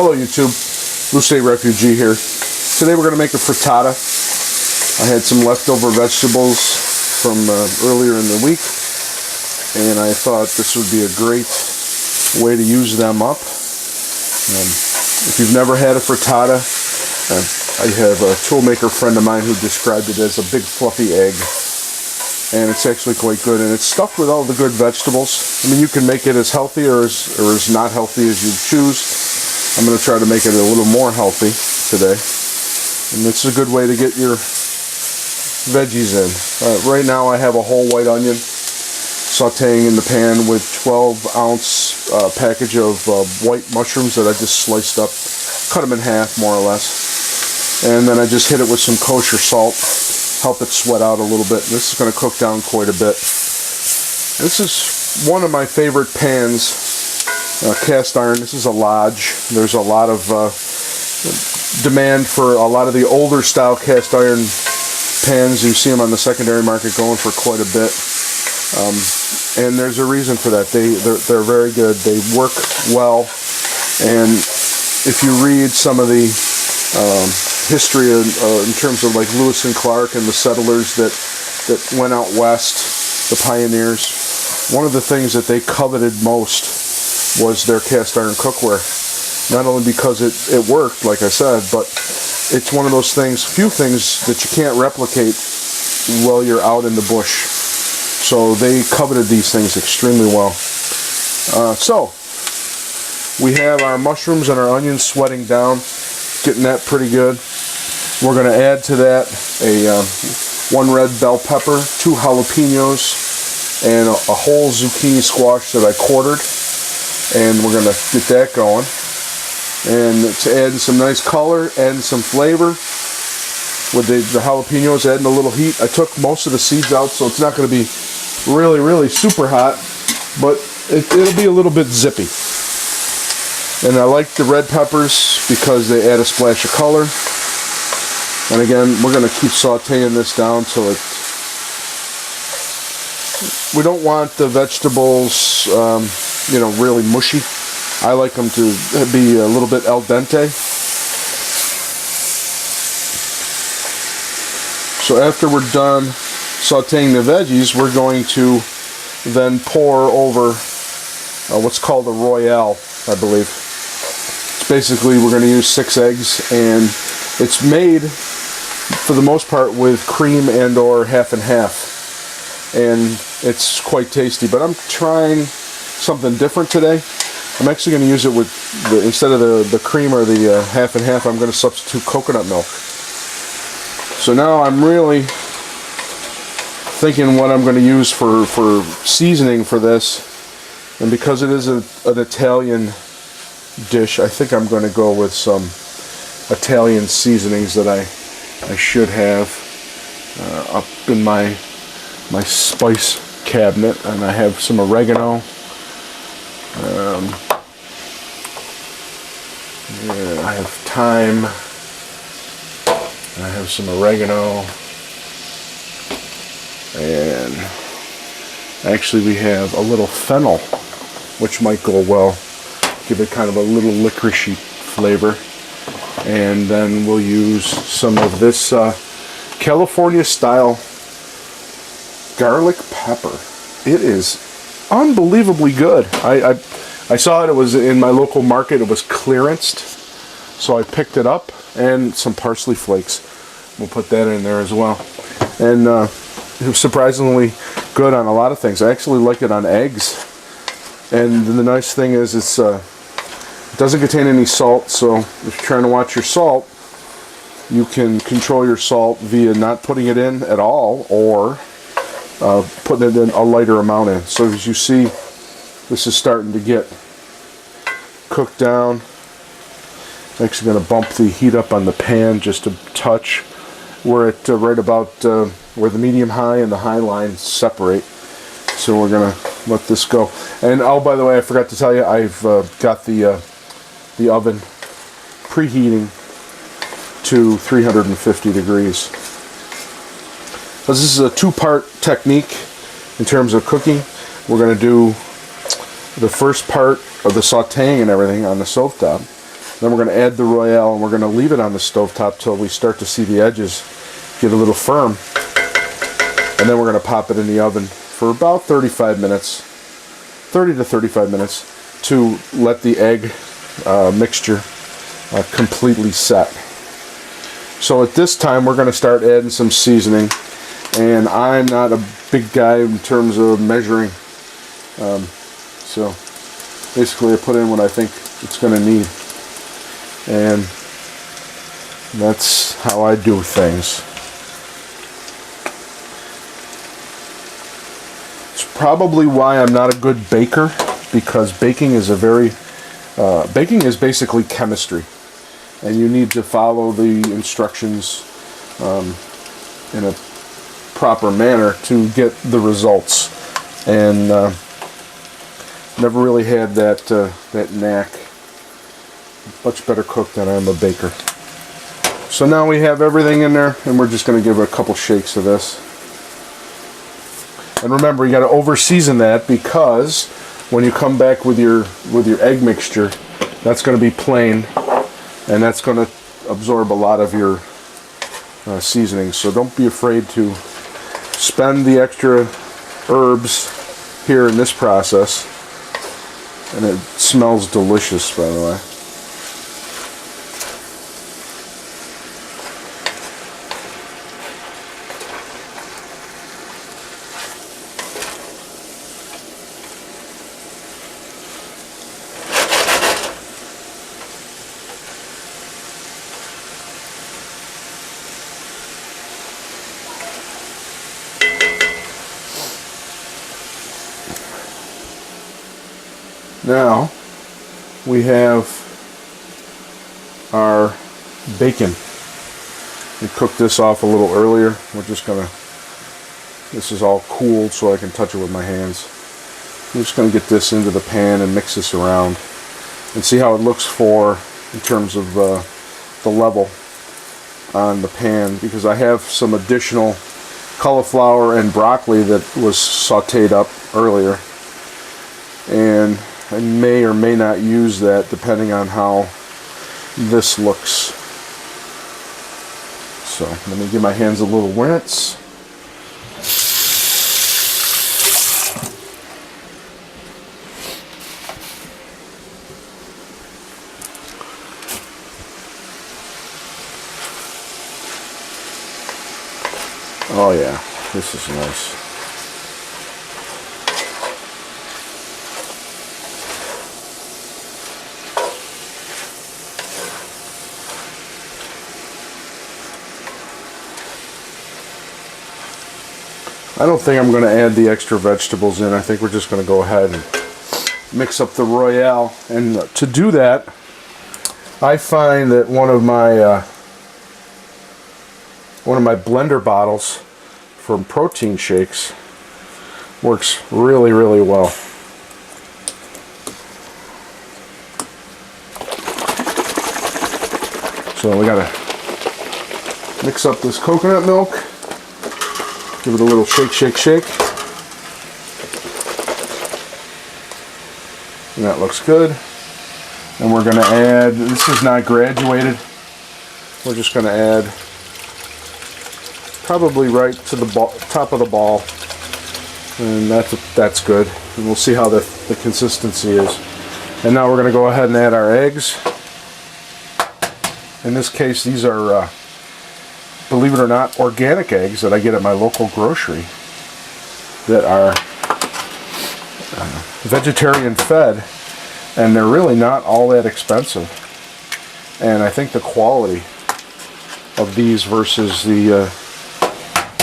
Hello YouTube, Blue State Refugee here. Today we're going to make a frittata. I had some leftover vegetables from earlier in the week, and I thought this would be a great way to use them up. If you've never had a frittata, I have a toolmaker friend of mine who described it as a big fluffy egg. And it's actually quite good, and it's stuffed with all the good vegetables. I mean, you can make it as healthy or as not healthy as you choose. I'm going to try to make it a little more healthy today. And it's a good way to get your veggies in. Right now I have a whole white onion sauteing in the pan with 12-ounce package of white mushrooms that I just sliced up, cut them in half more or less. And then I just hit it with some kosher salt. Help it sweat out a little bit. This is going to cook down quite a bit. This is one of my favorite pans, cast iron. This is a Lodge. There's a lot of demand for a lot of the older style cast iron pans. You see them on the secondary market going for quite a bit. And there's a reason for that. They're very good. They work well. And if you read some of the history in terms of like Lewis and Clark and the settlers that went out west, the pioneers, one of the things that they coveted most was their cast iron cookware. Not only because it worked, like I said, but it's one of those things, few things that you can't replicate while you're out in the bush. So they coveted these things extremely well. So we have our mushrooms and our onions sweating down, getting that pretty good. We're going to add to that one red bell pepper, 2 jalapenos, and a whole zucchini squash that I quartered. And we're going to get that going. And it's adding some nice color, adding some flavor. With the jalapenos, adding a little heat. I took most of the seeds out, so it's not going to be really super hot, but it'll be a little bit zippy. And I like the red peppers because they add a splash of color. And again, we're going to keep sauteing this down till it... We don't want the vegetables, really mushy. I like them to be a little bit al dente. So after we're done sauteing the veggies, we're going to then pour over what's called a Royale, I believe. It's basically, we're going to use 6 eggs, and it's made for the most part with cream and or half and half, and it's quite tasty. But I'm trying something different today. I'm actually going to use it with instead of the cream or the half and half, I'm going to substitute coconut milk. So now I'm really thinking what I'm going to use for seasoning for this, and because it is an Italian dish, I think I'm going to go with some Italian seasonings that I should have up in my spice cabinet. And I have some oregano. I have thyme. I have some oregano. And actually we have a little fennel, which might go well. Give it kind of a little licoricey flavor. And then we'll use some of this California style garlic pepper. It is unbelievably good. I saw it was in my local market. It was clearanced, so I picked it up. And some parsley flakes. We'll put that in there as well. And it was surprisingly good on a lot of things. I actually like it on eggs. And the nice thing is it doesn't contain any salt, so if you're trying to watch your salt, you can control your salt via not putting it in at all or putting it in a lighter amount in. So as you see, this is starting to get cooked down. I'm actually going to bump the heat up on the pan just a touch. We're at right about where the medium high and the high line separate. So we're going to let this go. And oh, by the way, I forgot to tell you, I've got the oven preheating to 350 degrees. So this is a 2-part technique in terms of cooking. We're going to do the first part of the sauteing and everything on the stovetop, Then we're going to add the Royale, and we're going to leave it on the stovetop till we start to see the edges get a little firm. And then we're going to pop it in the oven for about 35 minutes, 30 to 35 minutes, to let the egg mixture completely set. So at this time we're going to start adding some seasoning, and I'm not a big guy in terms of measuring, so basically I put in what I think it's going to need, and that's how I do things. It's probably why I'm not a good baker, because baking is baking is basically chemistry, and you need to follow the instructions in a proper manner to get the results. And never really had that knack. Much better cook than I am a baker. So now we have everything in there, and we're just going to give it a couple shakes of this. And remember, you got to over season that, because when you come back with your egg mixture, that's going to be plain, and that's going to absorb a lot of your seasoning. So don't be afraid to spend the extra herbs here in this process. And it smells delicious, by the way. Now we have our bacon. We cooked this off a little earlier. We're just gonna, this is all cooled so I can touch it with my hands. I'm just gonna get this into the pan and mix this around and see how it looks in terms of the level on the pan, because I have some additional cauliflower and broccoli that was sauteed up earlier, and I may or may not use that depending on how this looks. So let me give my hands a little rinse. Oh yeah, this is nice. I don't think I'm going to add the extra vegetables in. I think we're just going to go ahead and mix up the Royale. And to do that, I find that one of my blender bottles from protein shakes works really, really well. So we got to mix up this coconut milk. Give it a little shake, shake, shake. And that looks good. And we're going to add, this is not graduated, we're just going to add probably right to the top of the ball. And that's good. And we'll see how the consistency is. And now we're going to go ahead and add our eggs. In this case, these are believe it or not, organic eggs that I get at my local grocery that are vegetarian fed, and they're really not all that expensive. And I think the quality of these versus the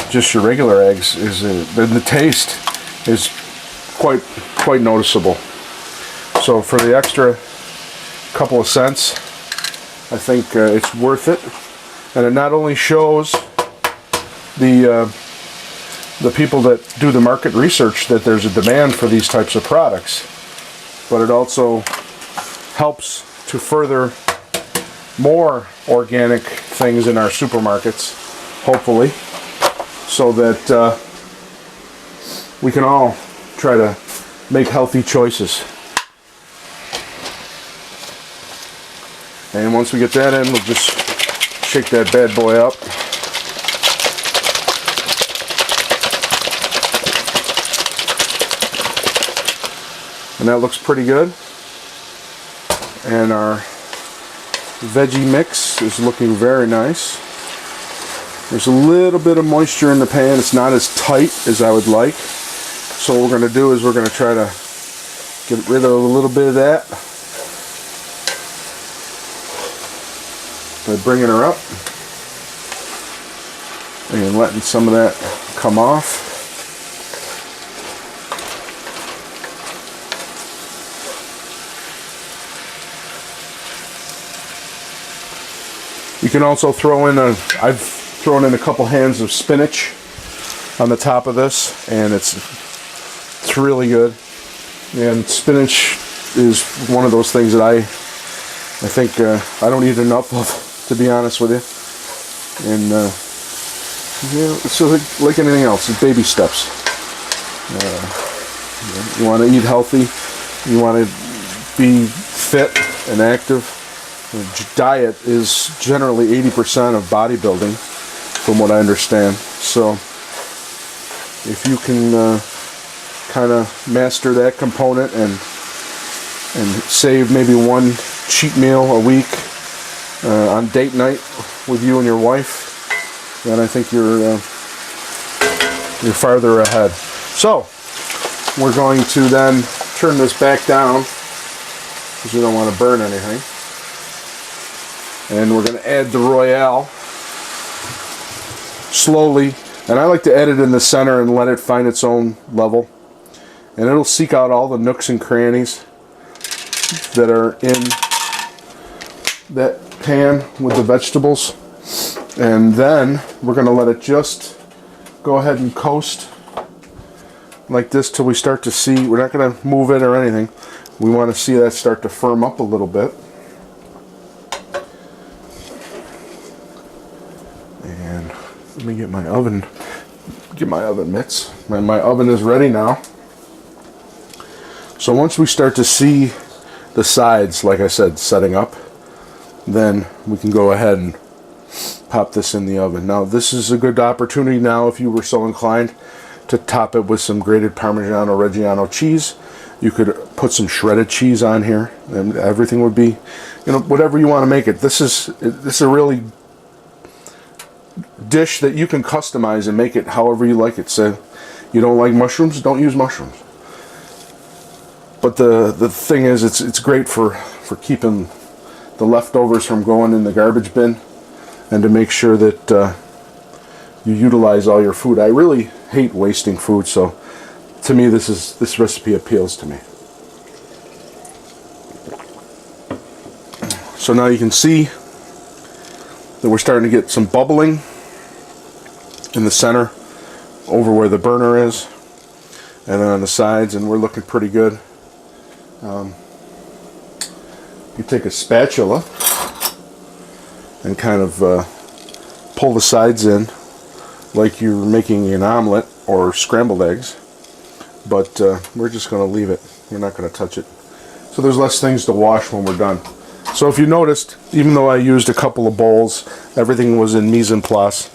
just your regular eggs is, the taste is quite noticeable. So for the extra couple of cents, I think it's worth it. And it not only shows the people that do the market research that there's a demand for these types of products, but it also helps to further more organic things in our supermarkets, hopefully, so that we can all try to make healthy choices. And once we get that in, we'll just shake that bad boy up. And that looks pretty good. And our veggie mix is looking very nice. There's a little bit of moisture in the pan. It's not as tight as I would like. So what we're going to do is we're going to try to get rid of a little bit of that by bringing her up and letting some of that come off. You can also throw in I've thrown in a couple hands of spinach on the top of this, and it's really good. And spinach is one of those things that I think I don't eat enough of, to be honest with you. And yeah, so like anything else, it's baby steps. You want to eat healthy, you want to be fit and active. Diet is generally 80% of bodybuilding, from what I understand. So if you can kind of master that component and save maybe one cheat meal a week on date night with you and your wife, then I think you're farther ahead. So we're going to then turn this back down because we don't want to burn anything. And we're going to add the Royale slowly. And I like to add it in the center and let it find its own level. And it'll seek out all the nooks and crannies that are in that pan with the vegetables. And then we're going to let it just go ahead and coast like this till we start to see. We're not going to move it or anything. We want to see that start to firm up a little bit. And let me get my oven mitts. My oven is ready now. So once we start to see the sides, like I said, setting up, then we can go ahead and pop this in the oven. Now this is a good opportunity now, if you were so inclined, to top it with some grated Parmigiano Reggiano cheese. You could put some shredded cheese on here, and everything would be, whatever you want to make it. This is a really dish that you can customize and make it however you like it. So you don't like mushrooms, don't use mushrooms. But the thing is, it's great for keeping the leftovers from going in the garbage bin, and to make sure that you utilize all your food. I really hate wasting food, so to me this recipe appeals to me. So now you can see that we're starting to get some bubbling in the center over where the burner is, and then on the sides, and we're looking pretty good. You take a spatula and kind of pull the sides in like you're making an omelet or scrambled eggs, but we're just going to leave it. We're not going to touch it. So there's less things to wash when we're done. So if you noticed, even though I used a couple of bowls, everything was in mise en place.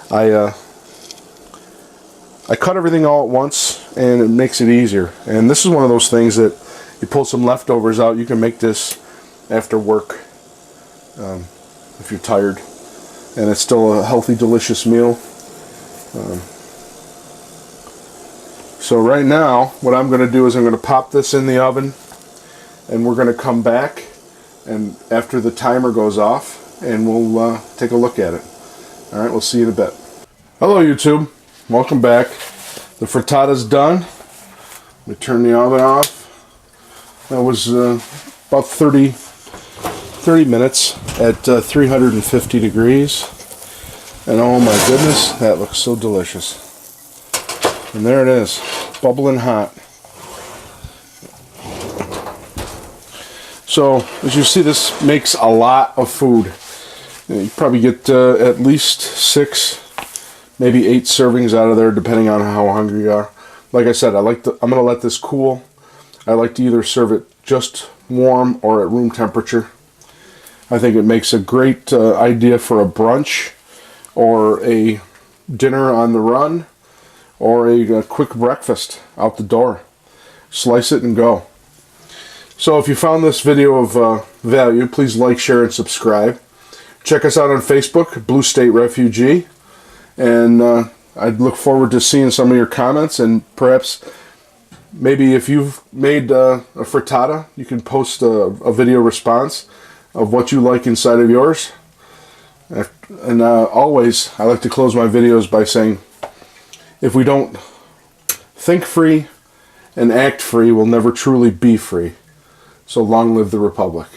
I cut everything all at once, and it makes it easier. And this is one of those things that you pull some leftovers out. You can make this after work if you're tired, and it's still a healthy, delicious meal. So right now, what I'm going to do is I'm going to pop this in the oven, and we're going to come back, and after the timer goes off, and we'll take a look at it. All right, we'll see you in a bit. Hello, YouTube. Welcome back. The frittata's done. Let me turn the oven off. That was about 30 minutes at 350 degrees. And oh my goodness, that looks so delicious. And there it is, bubbling hot. So, as you see, this makes a lot of food. You probably get at least 6, maybe 8 servings out of there, depending on how hungry you are. Like I said, I'm going to let this cool. I like to either serve it just warm or at room temperature. I think it makes a great idea for a brunch or a dinner on the run or a quick breakfast out the door. Slice it and go. So if you found this video of value, please like, share, and subscribe. Check us out on Facebook, Blue State Refugee, and I'd look forward to seeing some of your comments, and perhaps maybe if you've made a frittata, you can post a video response of what you like inside of yours. And always, I like to close my videos by saying, if we don't think free and act free, we'll never truly be free. So long live the Republic.